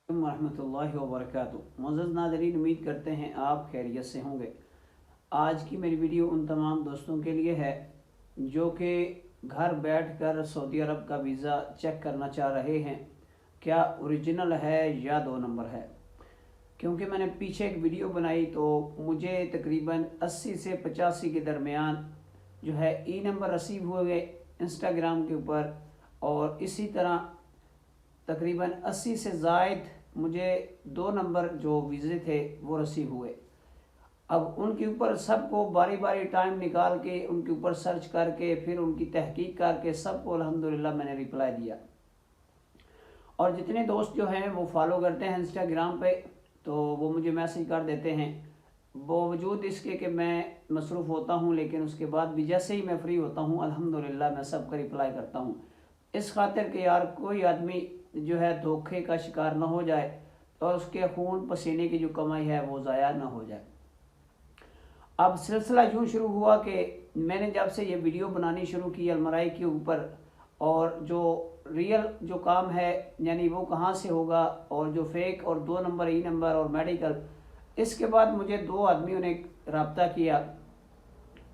वरहमतुल्लाहि वबरकातुहू। मुअज़्ज़ज़ नाज़रीन, उम्मीद करते हैं आप खैरियत से होंगे। आज की मेरी वीडियो उन तमाम दोस्तों के लिए है जो कि घर बैठकर सऊदी अरब का वीज़ा चेक करना चाह रहे हैं, क्या ओरिजिनल है या 2 नंबर है। क्योंकि मैंने पीछे एक वीडियो बनाई तो मुझे तकरीबन 80 से 85 के दरमियान जो है ई नंबर रिसीव हुए इंस्टाग्राम के ऊपर, और इसी तरह तकरीबन 80 से ज़ायद मुझे 2 नंबर जो वीज़े थे वो रिसीव हुए। अब उनके ऊपर सबको बारी बारी टाइम निकाल के उनके ऊपर सर्च करके फिर उनकी तहकीक करके सबको अल्हम्दुलिल्लाह मैंने रिप्लाई दिया। और जितने दोस्त जो हैं वो फॉलो करते हैं इंस्टाग्राम पे तो वो मुझे मैसेज कर देते हैं, बावजूद इसके कि मैं मसरूफ़ होता हूँ, लेकिन उसके बाद भी जैसे ही मैं फ्री होता हूँ अल्हम्दुलिल्लाह मैं सबका रिप्लाई करता हूँ। इस खातिर कि यार कोई आदमी जो है धोखे का शिकार ना हो जाए और उसके खून पसीने की जो कमाई है वो ज़ाया ना हो जाए। अब सिलसिला यूँ शुरू हुआ कि मैंने जब से ये वीडियो बनानी शुरू की अलमराई के ऊपर, और जो रियल जो काम है यानी वो कहाँ से होगा, और जो फेक और 2 नंबर ई नंबर और मेडिकल, इसके बाद मुझे 2 आदमियों ने रब्ता किया।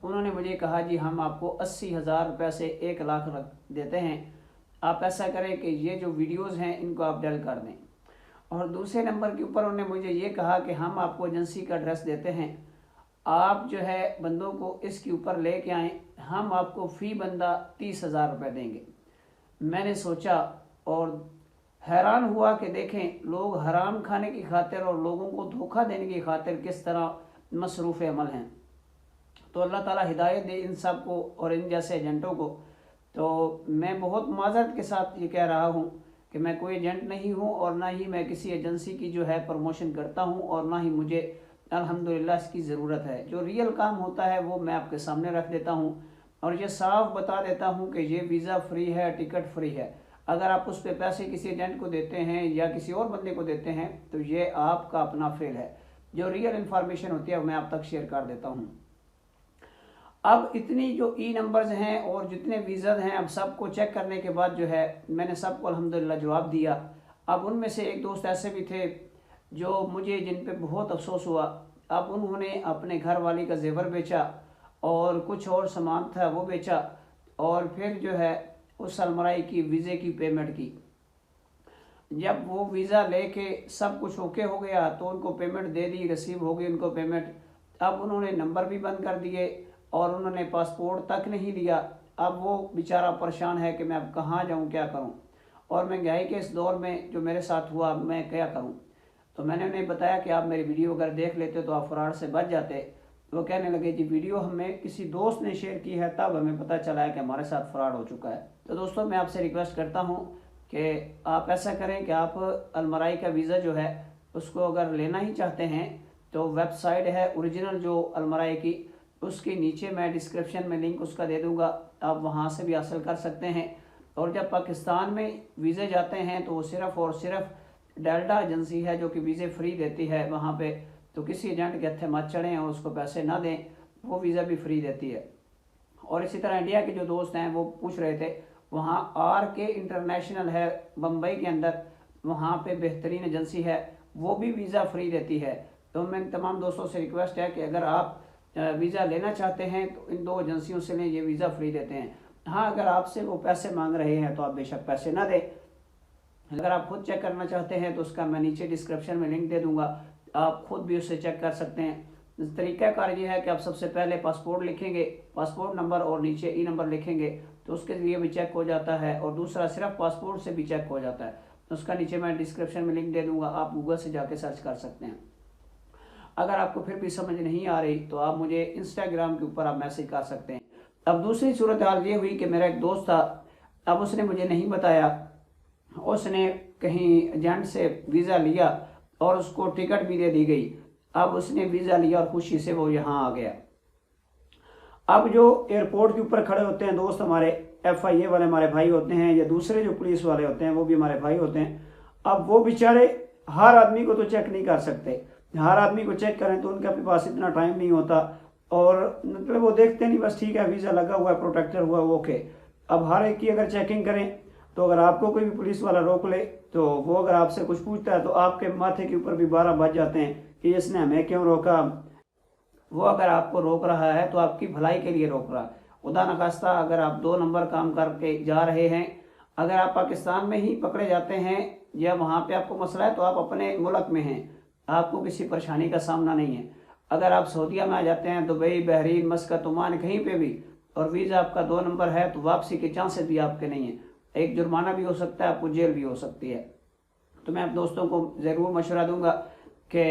उन्होंने मुझे कहा जी हम आपको 80,000 रुपये से 1 लाख देते हैं, आप ऐसा करें कि ये जो वीडियोस हैं इनको आप डिलीट कर दें। और दूसरे नंबर के ऊपर उन्होंने मुझे ये कहा कि हम आपको एजेंसी का एड्रेस देते हैं, आप जो है बंदों को इसके ऊपर ले कर आएँ, हम आपको फ़ी बंदा 30,000 रुपये देंगे। मैंने सोचा और हैरान हुआ कि देखें लोग हराम खाने की खातिर और लोगों को धोखा देने की खातिर किस तरह मसरूफ़ अमल हैं। तो अल्लाह ताला हिदायत दे इन सब को और इन जैसे एजेंटों को। तो मैं बहुत माजरत के साथ ये कह रहा हूँ कि मैं कोई एजेंट नहीं हूँ और ना ही मैं किसी एजेंसी की जो है प्रमोशन करता हूँ और ना ही मुझे अल्हम्दुलिल्लाह इसकी ज़रूरत है। जो रियल काम होता है वो मैं आपके सामने रख देता हूँ और ये साफ बता देता हूँ कि ये वीज़ा फ्री है, टिकट फ्री है। अगर आप उस पर पैसे किसी एजेंट को देते हैं या किसी और बंदे को देते हैं तो ये आपका अपना फेल है। जो रियल इन्फॉर्मेशन होती है वो मैं आप तक शेयर कर देता हूँ। अब इतनी जो ई नंबर्स हैं और जितने वीज़ा हैं, अब सबको चेक करने के बाद जो है मैंने सबको अल्हम्दुलिल्लाह जवाब दिया। अब उनमें से एक दोस्त ऐसे भी थे जो मुझे जिन पे बहुत अफसोस हुआ। अब उन्होंने अपने घर वाली का जेवर बेचा और कुछ और सामान था वो बेचा और फिर जो है उस अलमराई की वीज़े की पेमेंट की। जब वो वीज़ा लेके सब कुछ ओके हो गया तो उनको पेमेंट दे दी, रिसीव हो गई उनको पेमेंट। अब उन्होंने नंबर भी बंद कर दिए और उन्होंने पासपोर्ट तक नहीं लिया। अब वो बेचारा परेशान है कि मैं अब कहाँ जाऊँ, क्या करूँ, और महंगाई के इस दौर में जो मेरे साथ हुआ मैं क्या करूँ। तो मैंने उन्हें बताया कि आप मेरी वीडियो अगर देख लेते तो आप फ्रॉड से बच जाते। वो कहने लगे जी वीडियो हमें किसी दोस्त ने शेयर की है तब हमें पता चला है कि हमारे साथ फ्रॉड हो चुका है। तो दोस्तों मैं आपसे रिक्वेस्ट करता हूँ कि आप ऐसा करें कि आप अलमराई का वीज़ा जो है उसको अगर लेना ही चाहते हैं तो वेबसाइट है ओरिजिनल जो अलमराई की, उसके नीचे मैं डिस्क्रिप्शन में लिंक उसका दे दूंगा, आप वहां से भी हासिल कर सकते हैं। और जब पाकिस्तान में वीज़े जाते हैं तो वो सिर्फ़ और सिर्फ डेल्टा एजेंसी है जो कि वीज़े फ्री देती है वहाँ पे, तो किसी एजेंट के हथे मत चढ़ें और उसको पैसे ना दें, वो वीज़ा भी फ्री देती है। और इसी तरह इंडिया के जो दोस्त हैं वो पूछ रहे थे, वहाँ RK इंटरनेशनल है बम्बई के अंदर, वहाँ पे बेहतरीन एजेंसी है, वो भी वीज़ा फ्री देती है। तो मैं तमाम दोस्तों से रिक्वेस्ट है कि अगर आप वीज़ा लेना चाहते हैं तो इन 2 एजेंसियों से लें, ये वीज़ा फ्री देते हैं। हाँ, अगर आपसे वो पैसे मांग रहे हैं तो आप बेशक पैसे ना दें। अगर आप खुद चेक करना चाहते हैं तो उसका मैं नीचे डिस्क्रिप्शन में लिंक दे दूंगा, आप खुद भी उससे चेक कर सकते हैं। तरीक़ाकार ये है कि आप सबसे पहले पासपोर्ट लिखेंगे, पासपोर्ट नंबर और नीचे ई नंबर लिखेंगे तो उसके लिए भी चेक हो जाता है, और दूसरा सिर्फ पासपोर्ट से भी चेक हो जाता है। तो उसका नीचे मैं डिस्क्रिप्शन में लिंक दे दूंगा, आप गूगल से जाके सर्च कर सकते हैं। अगर आपको फिर भी समझ नहीं आ रही तो आप मुझे इंस्टाग्राम के ऊपर आप मैसेज कर सकते हैं। अब दूसरी सूरत हाल ये हुई कि मेरा एक दोस्त था, अब उसने मुझे नहीं बताया, उसने कहीं एजेंट से वीज़ा लिया और उसको टिकट भी दे दी गई। अब उसने वीज़ा लिया और खुशी से वो यहाँ आ गया। अब जो एयरपोर्ट के ऊपर खड़े होते हैं दोस्त हमारे, FIA वाले हमारे भाई होते हैं या दूसरे जो पुलिस वाले होते हैं वो भी हमारे भाई होते हैं। अब वो बेचारे हर आदमी को तो चेक नहीं कर सकते, हर आदमी को चेक करें तो उनके अपने पास इतना टाइम नहीं होता, और मतलब वो देखते नहीं बस ठीक है वीज़ा लगा हुआ है, प्रोटेक्टर हुआ है, ओके। अब हर एक की अगर चेकिंग करें, तो अगर आपको कोई भी पुलिस वाला रोक ले तो वो अगर आपसे कुछ पूछता है तो आपके माथे के ऊपर भी 12 बज जाते हैं कि इसने हमें क्यों रोका। वो अगर आपको रोक रहा है तो आपकी भलाई के लिए रोक रहा है। खुदा न खास्ता अगर आप 2 नंबर काम करके जा रहे हैं, अगर आप पाकिस्तान में ही पकड़े जाते हैं या वहाँ पे आपको मसला है तो आप अपने मुल्क में हैं, आपको किसी परेशानी का सामना नहीं है। अगर आप सऊदीया में आ जाते हैं, दुबई, बहरीन, मस्कत, ओमान, कहीं पे भी, और वीज़ा आपका 2 नंबर है तो वापसी के चांसेस भी आपके नहीं है। एक जुर्माना भी हो सकता है, आपको जेल भी हो सकती है। तो मैं आप दोस्तों को ज़रूर मशवरा दूंगा कि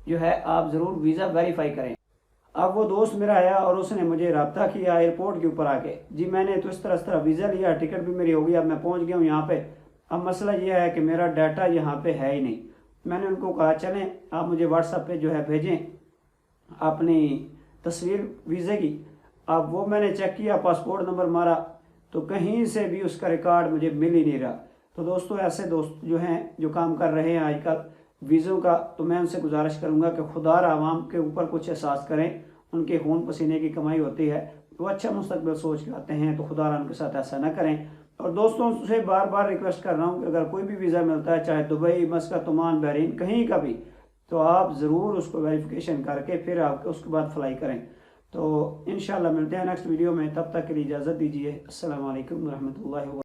जो है आप ज़रूर वीज़ा वेरीफाई करें। अब वो दोस्त मेरा आया और उसने मुझे रब्ता किया एयरपोर्ट के ऊपर आके, जी मैंने तो इस तरह वीज़ा लिया, टिकट भी मेरी हो गई, अब मैं पहुंच गया हूँ यहाँ पे। अब मसला ये है कि मेरा डाटा यहाँ पे है ही नहीं। मैंने उनको कहा चलें आप मुझे व्हाट्सएप पे जो है भेजें अपनी तस्वीर वीज़े की। अब वो मैंने चेक किया, पासपोर्ट नंबर मारा तो कहीं से भी उसका रिकॉर्ड मुझे मिल ही नहीं रहा। तो दोस्तों ऐसे दोस्त जो हैं जो काम कर रहे हैं आजकल वीज़ों का, तो मैं उनसे गुजारिश करूंगा कि खुदा आवाम के ऊपर कुछ एहसास करें। उनके खून पसीने की कमाई होती है, वो अच्छा मुस्तकबिल सोच के आते हैं, तो खुदा उनके साथ ऐसा ना करें। और दोस्तों से बार बार रिक्वेस्ट कर रहा हूँ कि अगर कोई भी वीज़ा मिलता है, चाहे दुबई, मस्कत, ओमान, बहरीन, कहीं का भी, तो आप ज़रूर उसको वेरिफिकेशन करके फिर आप उसके बाद फ्लाई करें। तो इंशाल्लाह मिलते हैं नेक्स्ट वीडियो में, तब तक के लिए इजाज़त दीजिए। अस्सलाम वालेकुम रहमतुल्लाहि व